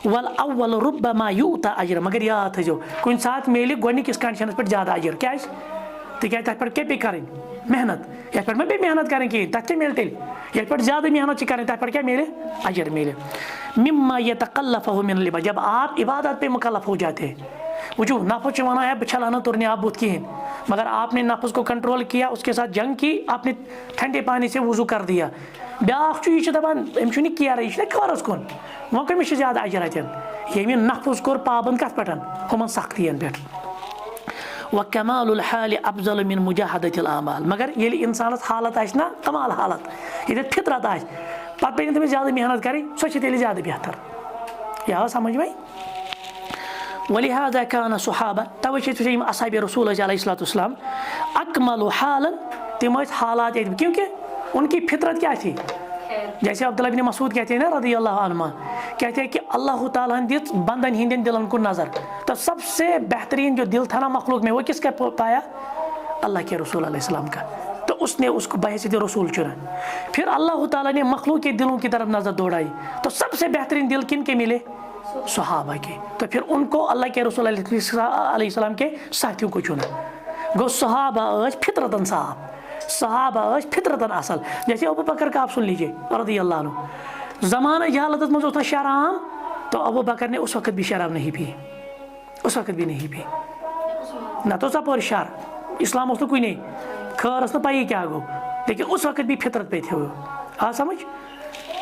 [SPEAKER 1] वल अव्वल रुब्बमा यूता अजर, मगर याद थो कुन सात मिले गॉडनिकिस कंडीशनस पे ज़्यादा अजर क्या तिकाज तथ पे क्या पे करें मेहनत, ये पे मैं मेहनत करें कि तथ क्या मिले तेल, ये पे ज़्यादा मेहनत करें तथ पे क्या मिले अजर मिले। मिम्मा यतकल्लफहु मिन लिबा, जब आप इबादत पे मुकल्लफ हो जाते हैं, वो जो नफ्स वना है छलाना तुरने आप बुत कहें, मगर आपने नफ्स को कंट्रोल किया, उसके साथ जंग की, आपने ठंडे पानी से वजू कर दिया, ब्याख यह दपान अम केयर यह खरस कुन वो कमिस ज़्यादा अजर अतन, ये नफ्स कोर पाबंद कत पे हुमन सख्तियन पे। व कमालुल हाल अफजल मिन मुजाहदतिल आमाल, मगर ये इंसानस हालत आना कमाल हालत, ये फितरत आए पे पे तमिस ज़्यादा मेहनत करें, सो ज़्यादा बेहतर। यह समझ में। वलिहाज़ा कान सुहाबा, तवै असहाब रसूल अलैहिस्सलाम अकमल हालन, तिम हालात, क्योंकि उनकी फितरत क्या थी। जैसे अब्दुल्लाह बिन मसूद कहते हैं ना रज़ी अल्लाह अन्हु, कहते हैं कि अल्लाह ताला ने बंदन हिंदन दिलन को नज़र, तो सबसे बेहतरीन जो दिल था ना मखलूक में वो किसका पाया, अल्लाह के रसूल अलैहिस्सलाम का, तो उसने उसको बहैसियत रसूल चुना। फिर अल्लाह ताला ने मखलूक के दिलों की तरफ नज़र दौड़ाई, तो सबसे बेहतरीन दिल किन के मिले, सहाबा के, तो फिर उनको अल्लाह के रसूल अलैहिस्सलाम के साथियों को चुना। गो सहाबा फितरतन साहब, सहाबा फितरतन असल। जैसे अबू बकर का आप सुन लीजिए रज़ी अल्लाह अन्हु, ज़माना जहालत में उतना शराब, तो अबू बकर ने उस वक़्त भी शराब नहीं पी, उस वक़्त भी नहीं पी ना, तो सपोर शर इस्लाम उस कोई नहीं खैर न पाई क्या गो, लेकिन उस वक़्त भी फितरत पे थे वो, हाँ समझ।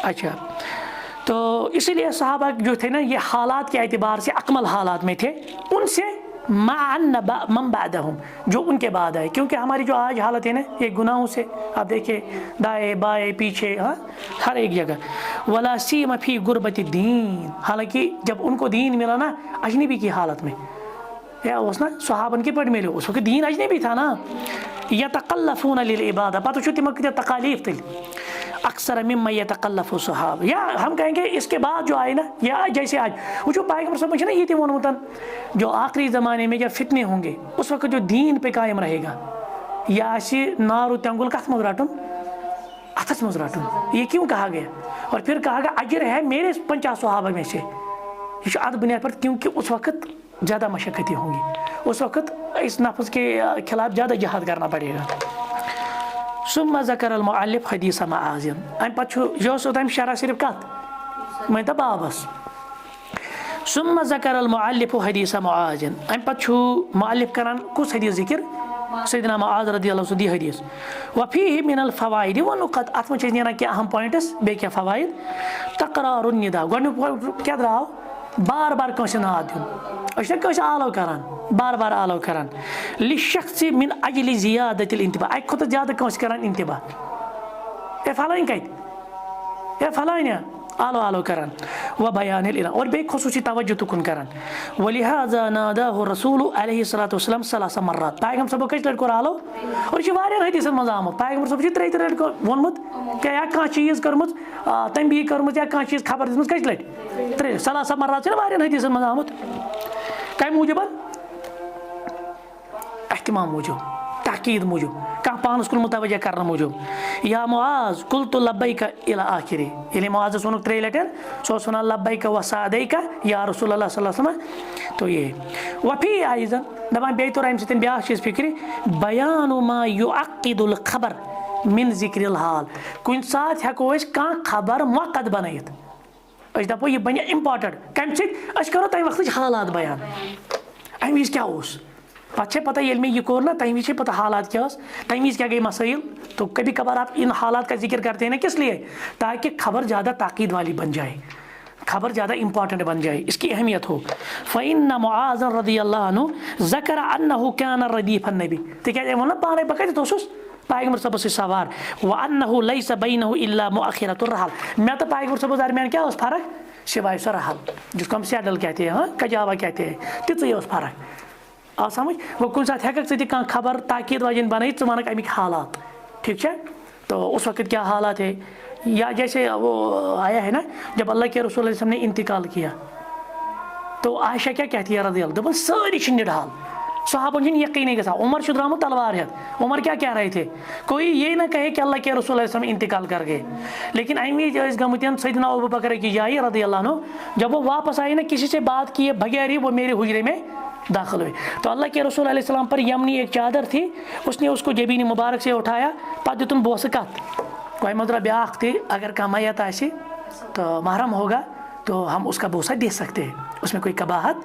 [SPEAKER 1] अच्छा, तो इसीलिए सहाबा जो थे ना ये हालात के एतबार से अकमल हालात में थे, उनसे मन बादहुम, जो उनके बाद आए। क्योंकि हमारी जो आज हालत है ना ये गुनाहों से, आप देखिए दाएं बाएं पीछे, हाँ हर एक जगह। वला सीम फी गुरबत दीन, हालांकि जब उनको दीन मिला ना अजनबी की हालत में, या उस ना सहाबन के पढ़ मिले, उस वक्त दीन अजनबी था ना। यतकल्लफून लिल इबादा, पता छो तिम तकालीफ थी अक्सर मिम्मा यतकल्लफु सहाब, या हम कहेंगे इसके बाद जो आए ना, या जैसे आज वो जो पैगंबर सब ना ये थे वोनमतन जो आखिरी ज़माने में जब फितने होंगे उस वक्त जो दीन पे कायम रहेगा, या नारु तंगुल कथ मज रटन अथस मज रटन, ये क्यों कहा गया। और फिर कहा गया अजर है मेरे 50 सहाबा में से, ये अद बुनियाद पर, क्योंकि उस वक्त ज़्यादा मशक्क़तें होंगी, उस वक्त इस नफ्स के खिलाफ ज़्यादा जिहाद करना पड़ेगा। सुम्मा ज़कर अल-मुअल्लिफ हदीस मुआज़, अम पछु जो सोतम शरा सिर्फ कत मैं तो बाबस। सुम्मा ज़कर अल-मुअल्लिफ हदीस मुआज़, अम पछु मुअल्लिफ करन कुछ हदीस जिक्र सैयदना मुआज़ रज़ियल्लाहु अन्हु हदीस। वफ़ीहि मिनल फ़वाइद व नुक़त, अत में चीज़ क्या अहम पॉइंट्स बे क्या फ़वाइद। तक़रारुन निदा, गोडनुक क्या द्राव बार बार कंसे ना दियुन, अश कंसे आलो करान, बार बार आलो करान। लिशख्स मिन अजलि ज़ियादतिल इंतिबा, अक खुद ज़्यादा कंसे करान इंतिबा, ए फलाइन कत ए फलाइन आलो आलो करान। व बयानिल इला, और बे खुसूसी तवज्जो तुकुन करान। वलिहाज़ा नादाहु रसूल अलैहिस्सलातु वस्सलाम सलासा मर्रात, पैगंबर सब कई लट को आलो, और ये वारियन हदीसन मज आमत, पैगंबर सब त्रे त्रे लट को वोनमुत क्या या कह चीज करमुत तंबीह करमुत या कह चीज खबर दिसमुत कई लट त्रे सलासा मर्रात छ वारियन हदीसन मज आमत, कम मूजबन एहतिमाम मूजब, ताकीद मूजब, कह पानस कुल मुतवज्जह करना मूजब। या मुआज़ कुल्तु लब्बैका इला आखिरी, ये मुआज़ सुनो त्रे लटन सो सुना लब्बैका व सादैका या रसूलुल्लाह सल्लल्लाहु अलैहि वसल्लम। तो ये वफी आइजन दबा बेतुर अम सितन ब्याह चीज फिक्री बयानु मा युअक्किदुल खबर मिन जिक्रिल हाल, कुन साथ हेको अस का खबर मुअक्कद बनायत, अस दपो ये बने इंपॉर्टेंट कम से अस करो तम वक्त हालात बयान, अम क्या पे पता ये में यह कोर ना तम वज पता हालात क्या तम वज क्या गई मसाइल। तो कभी कभार आप इन हालात का जिक्र करते हैं ना, किस लिए? ताकि खबर ज़्यादा ताकीद वाली बन जाए, खबर ज़्यादा इंपॉर्टेंट बन जाए, इसकी अहमियत हो। फ़इन्न मुआज़ रज़ियल्लाहु अन्हु ज़करा अन्नहु कान रदीफ़न नबी, तिकाज वो ना पाने बकत तो पैगम्बर सब से सवार व अन्नहु लैसा बैनहु इल्ला मुअखिरतुर रहल। मैं तो पैगम्बर सब दरमियान क्या फ़र्क सिवाय सर रहल, जिसको हम सैडल कहते हैं, हाँ कजावा कहते हैं, तितुई फ़र्क आ समझ। वो कुछ साथ हेक कह खबर ताकीद वाजन बन वन अमिक हालात, ठीक है। तो उस वक्त क्या हालात है, या जैसे वो आया है ना जब अल्लाह के रसूल ने इंतकाल किया तो आयशा क्या कहती है रज़ी अल्लाह, सारी निढाल सहाबन यकीन गसा। उमर द्रामुत तलवार है, उमर क्या कह रहे थे, कोई ये ना कहे कि अल्लाह के रसूल इंतकाल कर गए। लेकिन अमी गमतन सैयदना अबू बकर की जाए रज़ी अल्लाह अन्हु, जब वो वापस आए ना किसी से बात किए बगैर ही वो मेरे हुजरे में दाखिल हुए। तो अल्लाह के रसूल अलैहि सलाम पर यमनी एक चादर थी, उसने उसको जबीन मुबारक से उठाया, पत दितुन बोस कत कोई मतलब ब्याह थी, अगर का मैयत आसी तो महरम होगा तो हम उसका बोसा दे सकते हैं, उसमें कोई कबाहत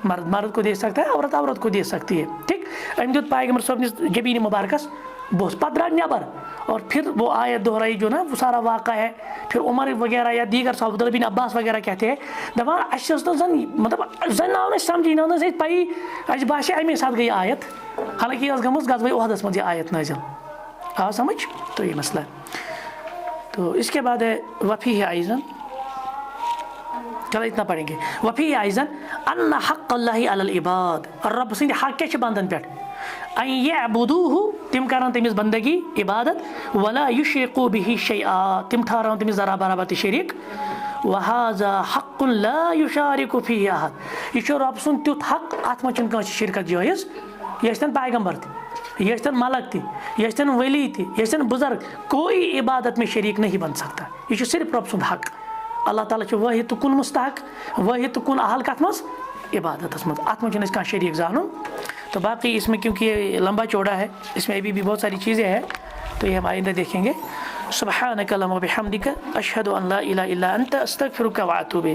[SPEAKER 1] मर्द मर्द को दे सकता है, औरत औरत को दे सकती है, ठीक। अमदुद पैगम्बर साहब ने जबीन मुबारकस बोस पदरा नबर, और फिर वो आयत दोहराई जो ना वो सारा वाक़ा है। फिर उमर वगैरह या दीगर साहब बिन अब्बास वगैरह कहते हैं दपान अस जन मतलब जन आव समझी ना पी अस बासे अमे साथ गई आयत, हालांकि गम गजब उहदस मज आयत नाजिल, आ समझ। तो ये मसला है। तो इसके बाद है वफ़ी है आइज़न, चलो इतना पढ़ेंगे। वफ़ी है आइज़न अन्ना हक़ अल्लाहि अलल इबाद, और रब सिंह हक़ क्या बंदन पे अन यअबुदूहु, तिम करन तमिस बंदगी इबादत, वला युश्रिकू बिही शैआ, तिम ठहरान तमिस जरा बराबर शरीक, वहाज़ा हक़्क़ुन ला युशारिकु फीहि अहद, यह रब सुन तुत हक़ अत मं कह शिरकत जायज़, यह पैगम्बर यह मलक यह वली यह बुजुर्ग, कोई इबादत में शरीक नहीं बन सकता। यह सिर्फ रब सुंद हक, अल्लाह ताला वाहिद तुकुन मुस्तहक, वाहिद तुकुन अहल कथ मज इबादत मज, अत मं कह शरीक जानून। तो बाकी इसमें क्योंकि ये लंबा चौड़ा है, इसमें अभी भी बहुत सारी चीज़ें हैं, तो ये हम आइंदा देखेंगे। सुब्हानक अल्लाहुम्मा व बिहम्दिक अशहदु अन ला इलाहा इल्ला अंत अस्तगफिरुका व अतूबु इलैक।